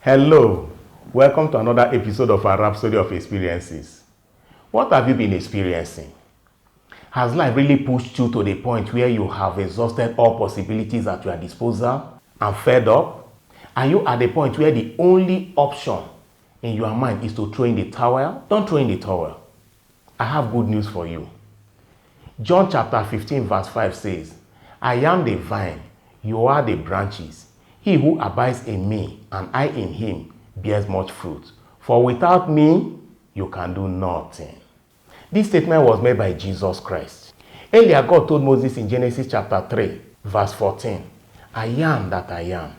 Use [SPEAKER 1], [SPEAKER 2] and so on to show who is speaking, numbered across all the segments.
[SPEAKER 1] Hello, welcome to another episode of our Rhapsody of Experiences. What have you been experiencing? Has life really pushed you to the point where you have exhausted all possibilities at your disposal and fed up? Are you at the point where the only option in your mind is to throw in the towel? Don't throw in the towel. I have good news for you. John chapter 15 verse 5 says, I am the vine, you are the branches. He who abides in me and I in him bears much fruit. For without me, you can do nothing. This statement was made by Jesus Christ. Earlier, God told Moses in Genesis chapter 3, verse 14, I am that I am.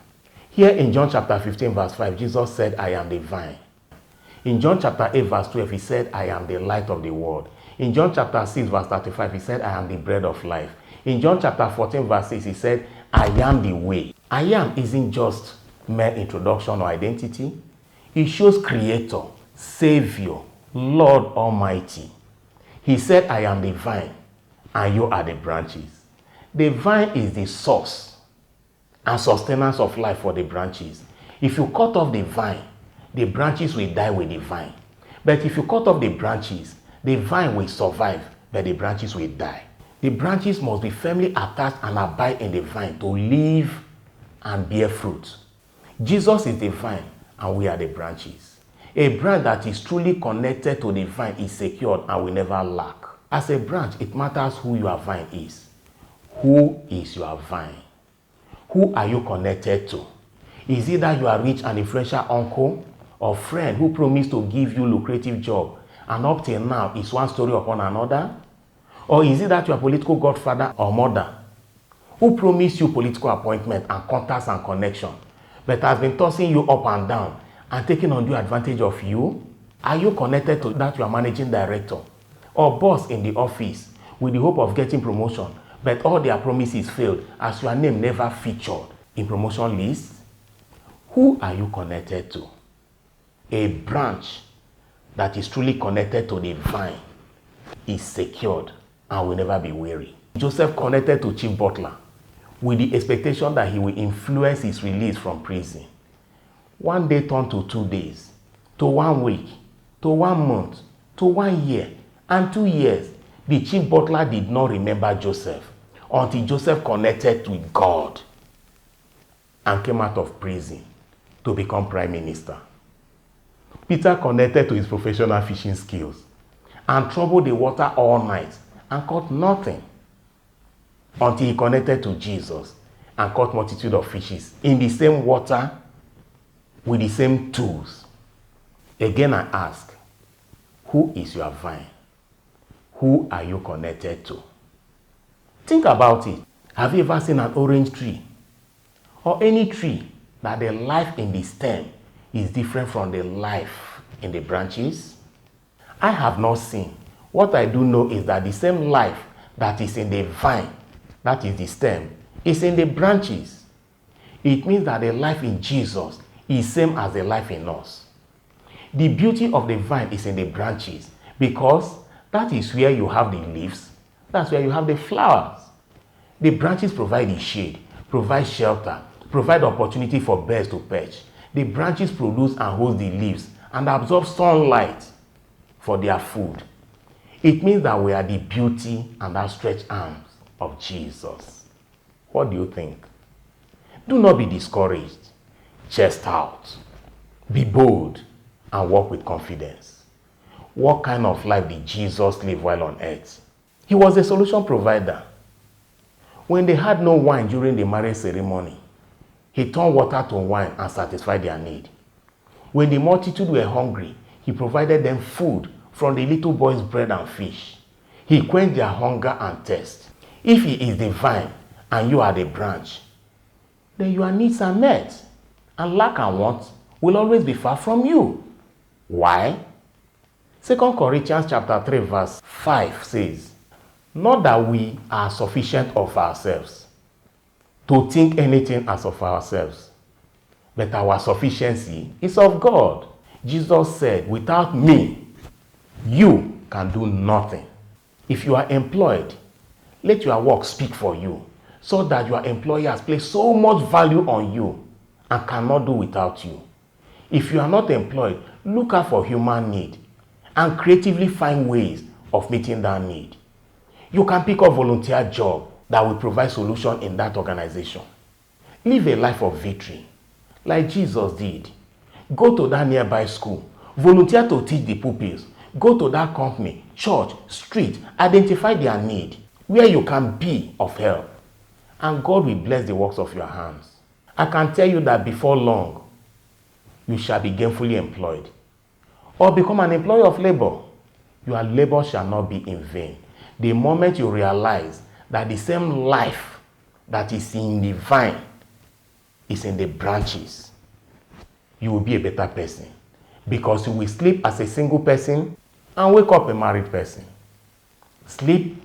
[SPEAKER 1] Here in John chapter 15, verse 5, Jesus said, I am the vine. In John chapter 8, verse 12, he said, I am the light of the world. In John chapter 6, verse 35, he said, I am the bread of life. In John chapter 14, verse 6, he said, I am the way. I am isn't just mere introduction or identity. It shows Creator, Savior, Lord Almighty. He said, I am the vine, and you are the branches. The vine is the source and sustenance of life for the branches. If you cut off the vine, the branches will die with the vine. But if you cut off the vine will survive, but the branches will die. The branches must be firmly attached and abide in the vine to live and bear fruit. Jesus is the vine and we are the branches. A branch that is truly connected to the vine is secured and will never lack. As a branch, it matters who your vine is. Who is your vine? Who are you connected to? Is it that you are rich and influential uncle or friend who promised to give you lucrative job and up till now is one story upon another? Or is it that you are political godfather or mother who promised you political appointment and contacts and connection, but has been tossing you up and down and taking undue advantage of you? Are you connected to that you are managing director or boss in the office with the hope of getting promotion, but all their promises failed as your name never featured in promotion lists? Who are you connected to? A branch that is truly connected to the vine is secured and will never be weary. Joseph connected to chief butler with the expectation that he will influence his release from prison. One day turned to 2 days, to 1 week, to 1 month, to 1 year, and 2 years. The chief butler did not remember Joseph until Joseph connected with God and came out of prison to become prime minister. Peter connected to his professional fishing skills and troubled the water all night and caught nothing until he connected to Jesus and caught multitude of fishes in the same water with the same tools. Again I ask, who is your vine? Who are you connected to? Think about it. Have you ever seen an orange tree or any tree that the life in the stem is different from the life in the branches? I have not seen. What I do know is that the same life that is in the vine, that is the stem, is in the branches. It means that the life in Jesus is same as the life in us. The beauty of the vine is in the branches because that is where you have the leaves, that's where you have the flowers. The branches provide the shade, provide shelter, provide opportunity for birds to perch. The branches produce and hold the leaves and absorb sunlight for their food. It means that we are the beauty and outstretched arms of Jesus. What do you think? Do not be discouraged. Chest out. Be bold and walk with confidence. What kind of life did Jesus live while on earth? He was a solution provider. When they had no wine during the marriage ceremony, he turned water to wine and satisfied their need. When the multitude were hungry, he provided them food from the little boy's bread and fish. He quenched their hunger and thirst. If he is the vine and you are the branch, then your needs are met, and lack and want will always be far from you. Why? 2 Corinthians chapter 3 verse 5 says, not that we are sufficient of ourselves to think anything as of ourselves, but our sufficiency is of God. Jesus said, without me, you can do nothing. If you are employed, let your work speak for you, so that your employer has placed so much value on you and cannot do without you. If you are not employed, look out for human need and creatively find ways of meeting that need. You can pick up volunteer job that will provide solution in that organization. Live a life of victory, like Jesus did. Go to that nearby school, volunteer to teach the pupils. Go to that company, church, street, identify their need, where you can be of help. And God will bless the works of your hands. I can tell you that before long, you shall be gainfully employed, or become an employee of labor. Your labor shall not be in vain. The moment you realize that the same life that is in the vine is in the branches, you will be a better person, because you will sleep as a single person and wake up a married person. Sleep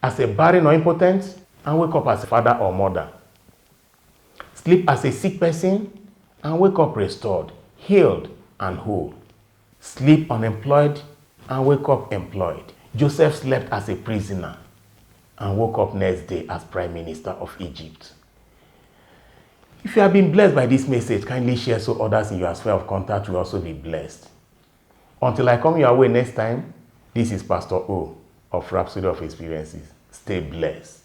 [SPEAKER 1] as a barren or impotent and wake up as a father or mother. Sleep as a sick person and wake up restored, healed, and whole. Sleep unemployed and wake up employed. Joseph slept as a prisoner and woke up next day as Prime Minister of Egypt. If you have been blessed by this message, kindly share so others in your sphere of contact will also be blessed. Until I come your way next time, this is Pastor O of Rhapsody of Experiences. Stay blessed.